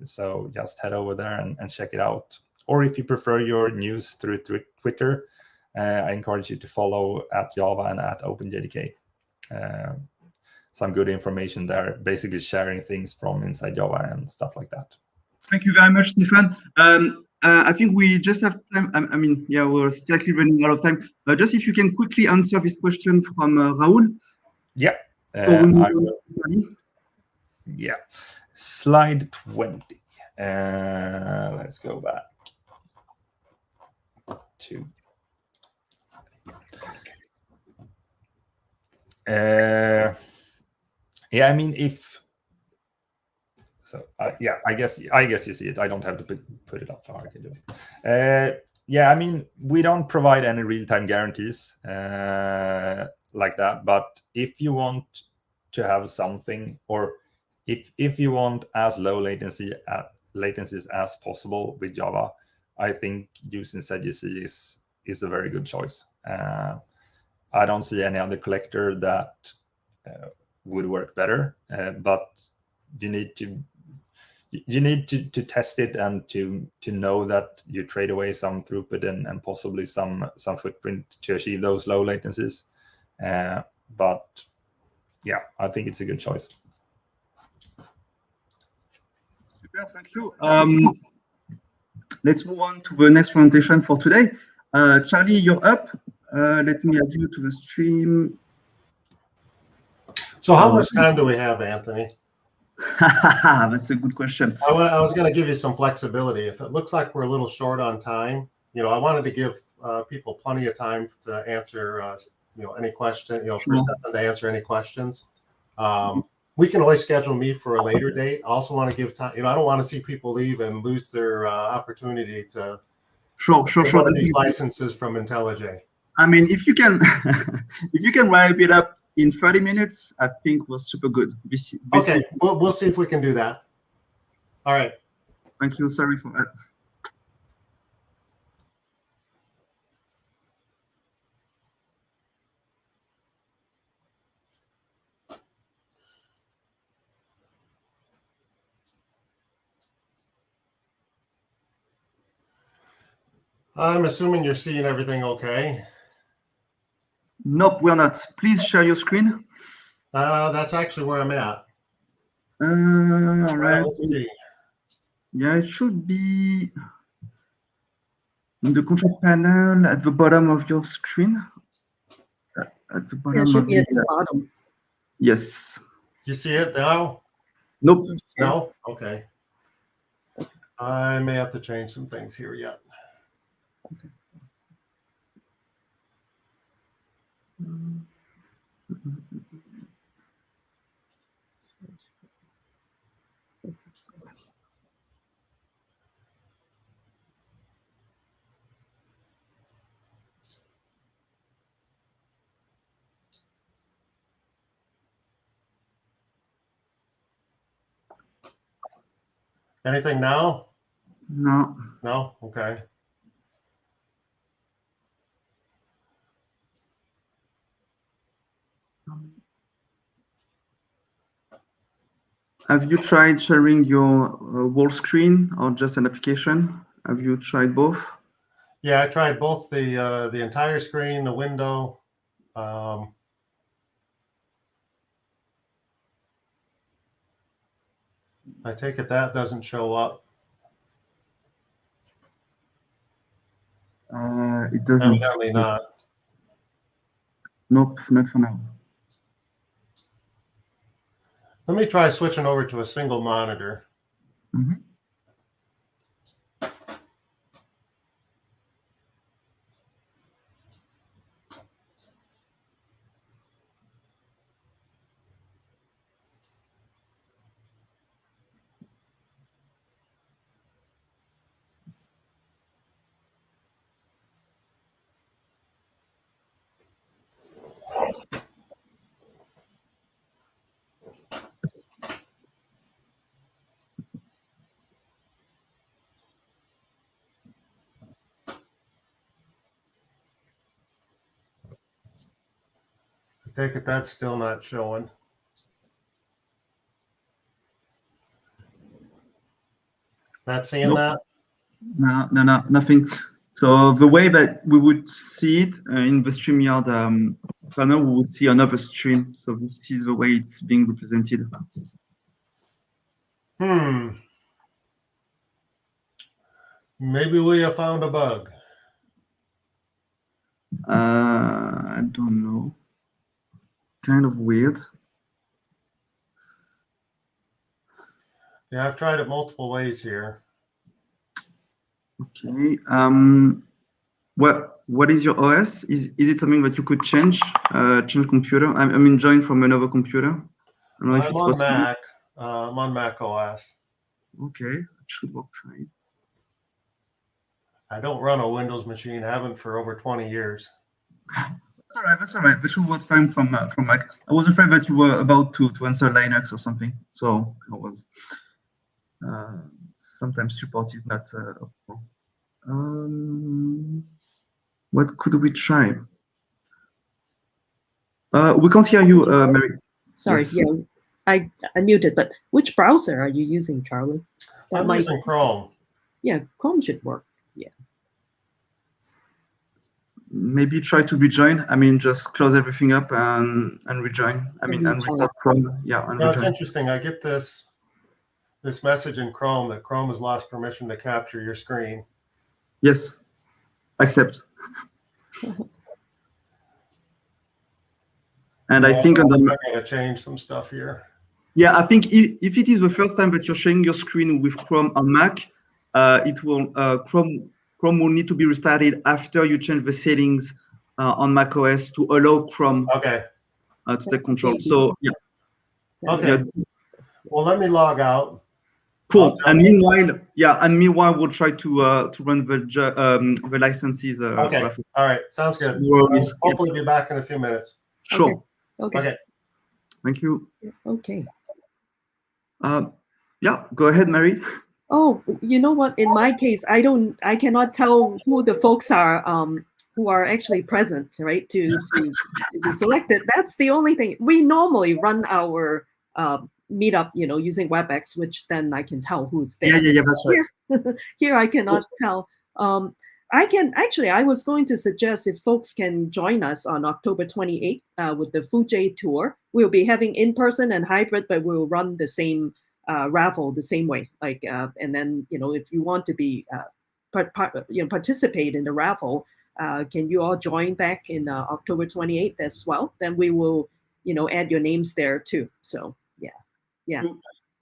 So just head over there and check it out. Or if you prefer your news through Twitter, I encourage you to follow at Java and at OpenJDK. Some good information there, basically sharing things from inside Java and stuff like that. Thank you very much, Stefan. I think we just have time. I mean, yeah, we're slightly running out of time. Just if you can quickly answer this question from Raoul. Yeah. Yeah. Slide 20. Let's go back to. Yeah, I mean, if so, yeah, I guess you see it. I don't have to put it up. I can do it. Yeah, I mean, we don't provide any real-time guarantees like that. But if you want to have something, or if you want as low latencies as possible with Java, I think using ZGC is a very good choice. I don't see any other collector that would work better, but you need to test it and to know that you trade away some throughput and possibly some footprint to achieve those low latencies. But yeah, I think it's a good choice. Super, thank you. Let's move on to the next presentation for today. Charlie, you're up. Let me add you to the stream. So how much time do we have, Anthony? That's a good question. I was going to give you some flexibility. If it looks like we're a little short on time, I wanted to give people plenty of time to answer, any question, Sure. for Stefan to answer any questions. We can always schedule me for a later date. I also want to give time. I don't want to see people leave and lose their opportunity to Sure. these licenses from IntelliJ. I mean, if you can, if you can wrap it up in 30 minutes, I think was super good. Okay, we'll see if we can do that. All right. Thank you. Sorry for that. I'm assuming you're seeing everything okay. Nope, we're not. Please share your screen. That's actually where I'm at. All right. Let's see. Yeah, it should be in the control panel at the bottom of your screen. At the bottom. It should of be at the bottom. Yes. You see it now? Nope. No? Okay. I may have to change some things here yet. Okay. Anything now? No. No? Okay. Have you tried sharing your whole screen or just an application? Have you tried both? Yeah, I tried both the entire screen, the window. I take it that doesn't show up. It doesn't. Evidently not. Nope, not for now. Let me try switching over to a single monitor. Mm-hmm. Take it that's still not showing. Not seeing Nope. that? No, nothing. So the way that we would see it in the StreamYard panel, we will see another stream. So this is the way it's being represented. Maybe we have found a bug. I don't know. Kind of weird. Yeah, I've tried it multiple ways here. Okay. What is your OS? Is it something that you could change? Change computer? I mean, join from another computer. I don't know if it's I'm on possible. Mac. I'm on Mac OS. Okay, it should work fine. I don't run a Windows machine. Haven't for over 20 years. That's all right. That's all right. That should work fine from Mac. I was afraid that you were about to answer Linux or something. So I was. Sometimes support is not. What could we try? We can't hear you, Mary. Sorry, Yes. yeah, I unmuted. But which browser are you using, Charlie? I'm using Chrome. Yeah, Chrome should work. Yeah. Maybe try to rejoin. I mean, just close everything up and rejoin. I mean, and restart Chrome. Yeah, and No, it's rejoin. interesting. I get this message in Chrome that Chrome has lost permission to capture your screen. Yes, accept. And I think I gotta change some stuff here. Yeah, I think if it is the first time that you're sharing your screen with Chrome on Mac, it will Chrome will need to be restarted after you change the settings on Mac OS to allow Chrome Okay. to take control. So yeah. Okay. Yeah. Well, let me log out. Cool. And meanwhile, we'll try to run the licenses. Okay. graphic. All right. Sounds good. No worries. I'll hopefully be back in a few minutes. Sure. Okay. Thank you. Okay. Yeah, go ahead, Mary. Oh, you know what? In my case, I cannot tell who the folks are who are actually present, right? To be selected. That's the only thing. We normally run our meetup, using WebEx, which then I can tell who's there. Yeah, that's right. Here I cannot tell. I was going to suggest if folks can join us on October 28th with the FUJI tour. We'll be having in-person and hybrid, but we'll run the same raffle the same way. And then, if you want to be participate in the raffle, can you all join back in October 28th as well? Then we will, add your names there too. So yeah.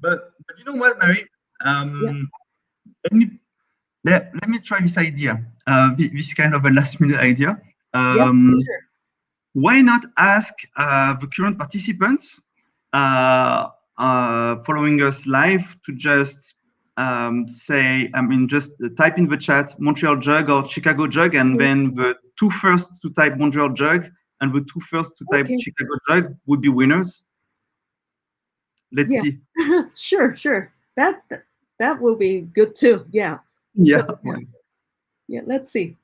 But you know what, Mary? Let me try this idea. This kind of a last-minute idea. Sure. Why not ask the current participants following us live to just just type in the chat MontrealJUG or ChicagoJUG, and then the two first to type MontrealJUG and the two first to type ChicagoJUG would be winners. Let's see. Sure. That will be good too. Yeah. Yeah. Yeah, let's see.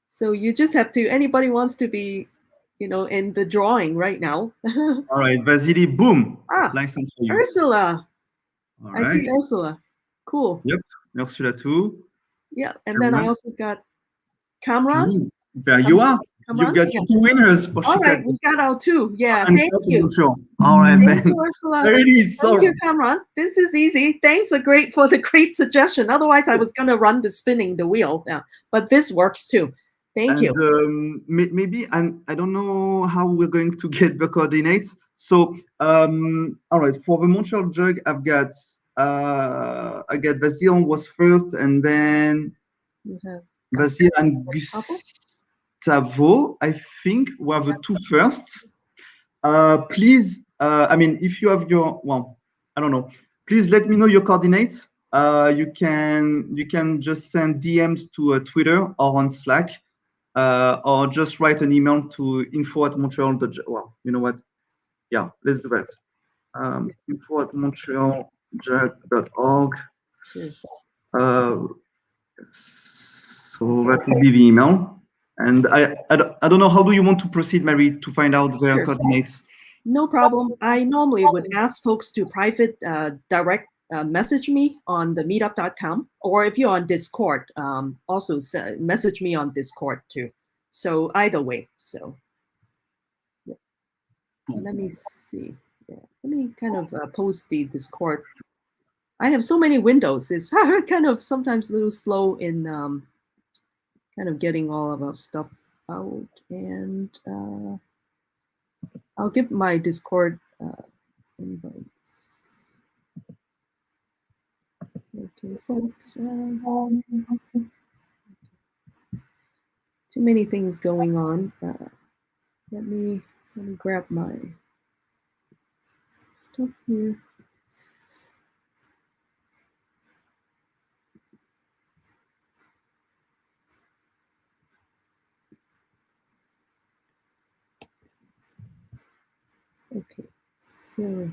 So you just have to, anybody wants to be, in the drawing right now. All right, Vasily, boom. License for you. Ursula. All right. I see Ursula. Cool. Yep, Ursula too. Yeah, and then I also got Kamran. There you are. Kamran? You've got your two winners for All Chicago. right, we got our two. Yeah, And thank you. All right, Thank then. you, Ursula. There it is. Thank you, Kamran. This is easy. Thanks for the great suggestion. Otherwise, I was going to run the spinning the wheel. Yeah, but this works too. Thank you. Maybe I don't know how we're going to get the coordinates. So, all right, for the MontrealJUG, I got Vasile was first, and then Vasile and Gustavo, I think, were the two firsts. Please, if you have I don't know. Please let me know your coordinates. You can just send DMs to Twitter or on Slack, or just write an email to info@montreal.jug. Well, you know what? Yeah, let's do that. info@montrealjug.org. So that will be the email. And I don't know, how do you want to proceed, Mary, to find out their Sure. coordinates? No problem. I normally would ask folks to private direct message me on the meetup.com, or if you're on Discord, also message me on Discord too. So either way. So yeah. Let me see. Yeah. Let me kind of post the Discord. I have so many windows. It's kind of sometimes a little slow in kind of getting all of our stuff out. And I'll give my Discord invites. Okay, folks. Too many things going on. Let me grab my stuff here. Okay, so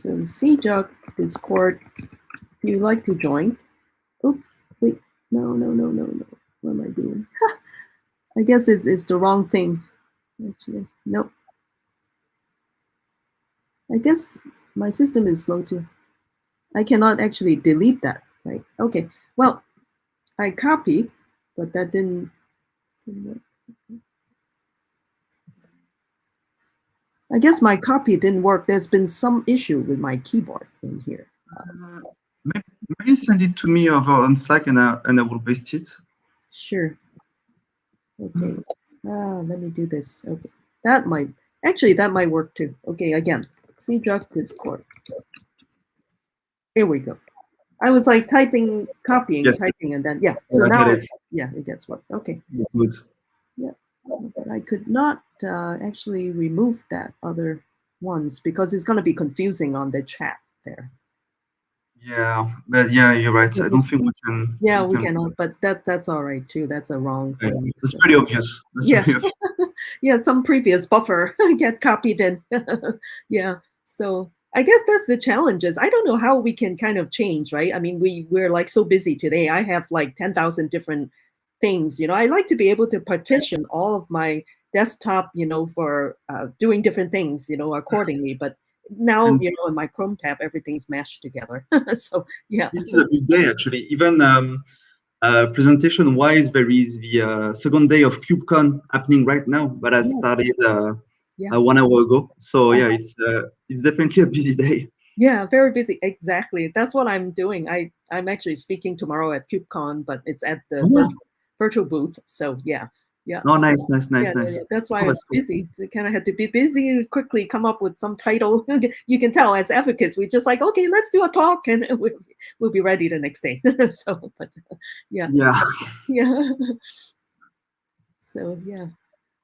CJUG Discord, if you'd like to join. Oops, wait, no. What am I doing? I guess it's the wrong thing. Actually, nope. I guess my system is slow too. I cannot actually delete that, right? Okay, well, I copy, but that didn't work. I guess my copy didn't work. There's been some issue with my keyboard in here. Maybe send it to me over on Slack, and I will paste it. Sure. Okay. Let me do this. Okay. That might work too. Okay, again, CJUG Discord. Here we go. I was like typing, copying, Yes. typing, and then yeah. So now it gets what? Okay. Good. Yeah. But I could not actually remove that other ones because it's going to be confusing on the chat there. Yeah, but yeah, you're right. I don't think we can. Yeah, we cannot, but that's all right too. That's a wrong thing. That's pretty obvious. That's pretty obvious. Yeah, some previous buffer get copied in. Yeah, so I guess that's the challenges. I don't know how we can kind of change, right? I mean, we're like so busy today. I have like 10,000 different things. I like to be able to partition all of my desktop, for doing different things, accordingly. But now, in my Chrome tab, everything's mashed together. So yeah. This is a big day, actually. Even presentation-wise, there is the second day of KubeCon happening right now, but I started 1 hour ago. So yeah, it's definitely a busy day. Yeah, very busy. Exactly. That's what I'm doing. I'm actually speaking tomorrow at KubeCon, but it's at the virtual booth. So yeah. Yeah. Oh, nice. Yeah. That's why I was busy. So kind of had to be busy and quickly come up with some title. You can tell as advocates, we just like, okay, let's do a talk, and we'll be ready the next day. So, but yeah. So yeah.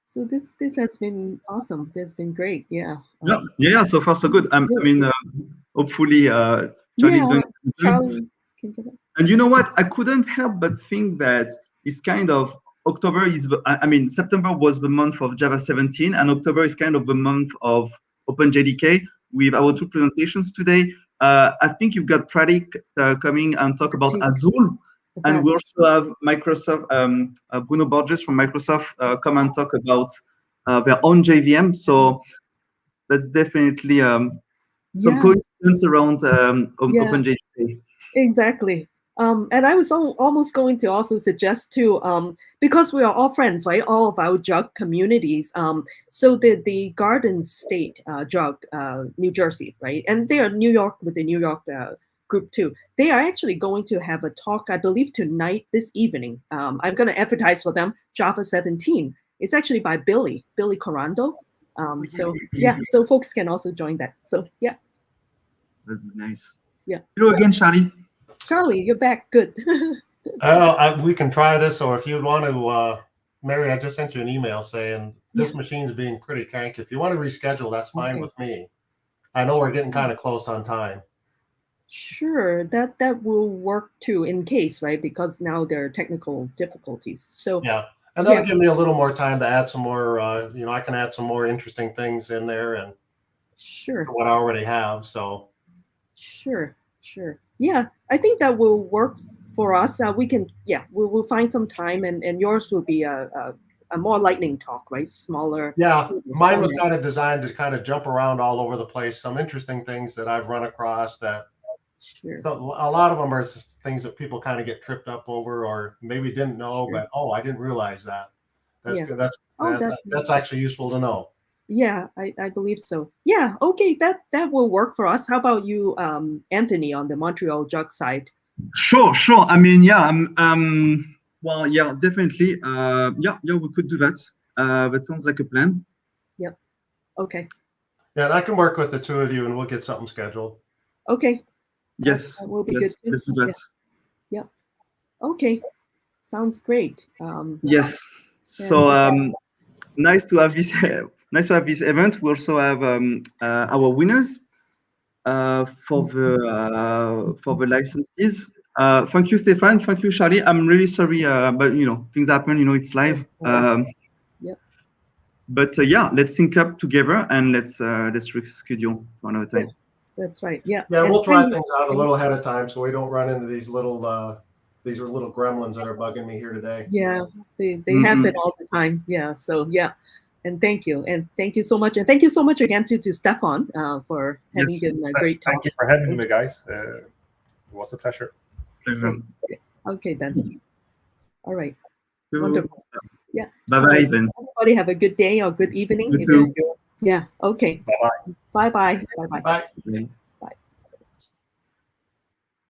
So this has been awesome. This has been great. Yeah. Yeah. So far, so good. I mean, hopefully, Charlie's going to Charlie can get it. And you know what? I couldn't help but think that it's kind of October is. September was the month of Java 17, and October is kind of the month of OpenJDK. With our two presentations today, I think you've got Pratik coming and talk about Azul. And we also have Microsoft, Bruno Borges from Microsoft come and talk about their own JVM. So that's definitely some coincidence around OpenJDK. Exactly. And I was almost going to also suggest too, because we are all friends, right? All of our JUG communities. So the Garden State JUG, New Jersey, right? And they are New York with the New York group too. They are actually going to have a talk, I believe, tonight, this evening. I'm going to advertise for them, Java 17. It's actually by Billy Corando. So yeah, so folks can also join that. So yeah. That'd be nice. Yeah. Hello again, Charlie. Charlie, you're back. Good. We can try this, or if you want to, Mary, I just sent you an email saying this machine's being pretty cranky. If you want to reschedule, that's fine with me. I know we're getting kind of close on time. Sure, that will work too, in case, right? Because now there are technical difficulties. So yeah, and that'll give me a little more time to add some more. I can add some more interesting things in there, and what I already have. So sure. Yeah, I think that will work for us, we can, we'll find some time, and yours will be a more lightning talk, right? Smaller. Yeah, mine was kind of designed to kind of jump around all over the place. Some interesting things that I've run across that. Sure. So a lot of them are things that people kind of get tripped up over, or maybe didn't know, but I didn't realize that. That's good. That's actually useful to know. Yeah, I believe so. Yeah, okay, that will work for us. How about you, Anthony, on the MontrealJUG side? Sure. I mean, yeah, well, yeah, definitely. Yeah, we could do that. That sounds like a plan. Yep. Okay. Yeah, and I can work with the two of you, and we'll get something scheduled. Okay. Yes. That will be yes, good too. let's do that. Yeah. Okay. Sounds great. Yes. So nice to have this. Nice to have this event. We also have our winners for the licenses. Thank you, Stefan. Thank you, Charlie. I'm really sorry, but things happen. It's live. But yeah, let's sync up together and let's reschedule for another time. That's right. Yeah. Yeah, we'll try things out a little ahead of time so we don't run into these little gremlins that are bugging me here today. Yeah, they happen all the time. Yeah. So yeah, and thank you so much, and thank you so much again to Stefan for having given a great talk. Thank you for having me, guys. It was a pleasure. Okay then. All right. Cool. Wonderful. Yeah. Bye then. Everybody have a good day or good evening. You too. Yeah. Okay. Bye-bye. Bye-bye. Bye-bye. Bye.